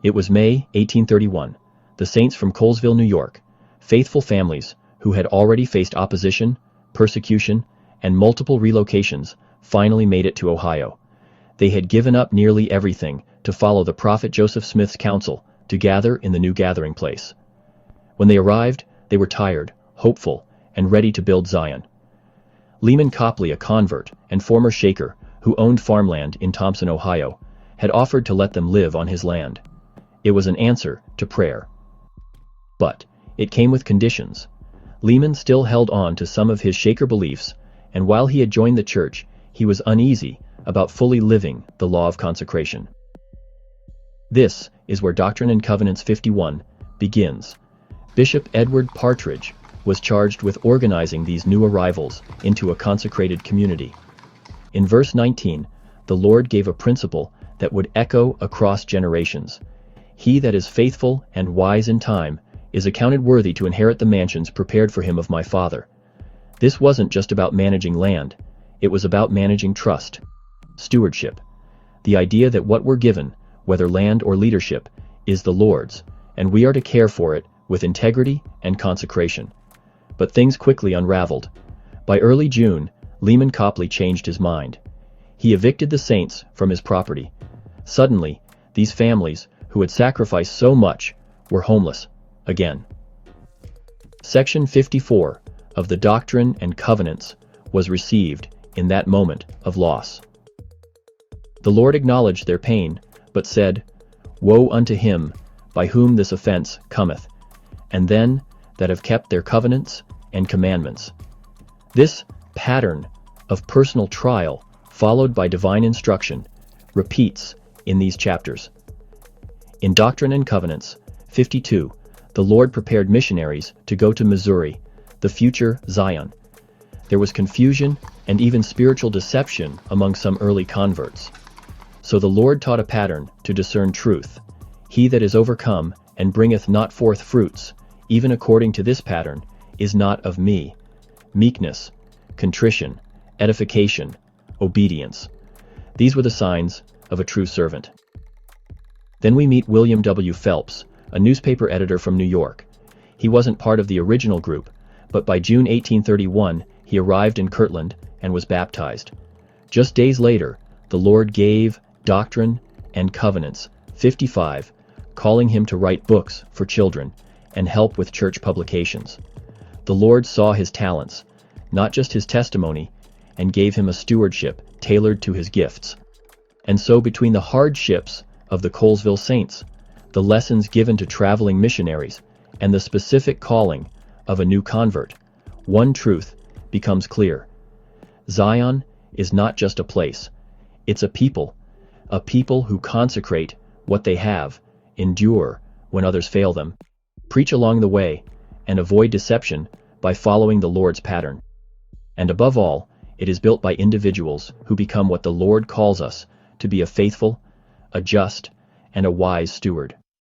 It was May 1831. The saints from Colesville, New York, faithful families who had already faced opposition, persecution, and multiple relocations, finally made it to Ohio. They had given up nearly everything to follow the prophet Joseph Smith's counsel to gather in the new gathering place. When they arrived, they were tired, hopeful, and ready to build Zion. Lyman Copley, a convert and former Shaker who owned farmland in Thompson, Ohio, had offered to let them live on his land. It was an answer to prayer. But it came with conditions. Lyman still held on to some of his Shaker beliefs, and while he had joined the church, he was uneasy about fully living the law of consecration. This is where Doctrine and Covenants 51 begins. Bishop Edward Partridge was charged with organizing these new arrivals into a consecrated community. In verse 19, the Lord gave a principle that would echo across generations. He that is faithful and wise in time is accounted worthy to inherit the mansions prepared for him of my Father. This wasn't just about managing land, it was about managing trust, stewardship. The idea that what we're given, whether land or leadership, is the Lord's, and we are to care for it with integrity and consecration. But things quickly unraveled. By early June, Lyman Copley changed his mind. He evicted the saints from his property. Suddenly, these families, who had sacrificed so much, were homeless again. Section 54 of the Doctrine and Covenants was received in that moment of loss. The Lord acknowledged their pain, but said, "Woe unto him by whom this offense cometh, and then that have kept their covenants and commandments." This pattern of personal trial, followed by divine instruction, repeats in these chapters. In Doctrine and Covenants 52, the Lord prepared missionaries to go to Missouri, the future Zion. There was confusion and even spiritual deception among some early converts. So the Lord taught a pattern to discern truth. He that is overcome and bringeth not forth fruits, even according to this pattern, is not of me. Meekness, contrition, edification, obedience. These were the signs of a true servant. Then we meet William W. Phelps, a newspaper editor from New York. He wasn't part of the original group, but by June 1831, he arrived in Kirtland and was baptized. Just days later, the Lord gave Doctrine and Covenants 55, calling him to write books for children and help with church publications. The Lord saw his talents, not just his testimony, and gave him a stewardship tailored to his gifts. And so between the hardships of the Colesville saints, the lessons given to traveling missionaries, and the specific calling of a new convert, one truth becomes clear. Zion is not just a place, it's a people who consecrate what they have, endure when others fail them, preach along the way, and avoid deception by following the Lord's pattern. And above all, it is built by individuals who become what the Lord calls us to be: a faithful, a just, and a wise steward.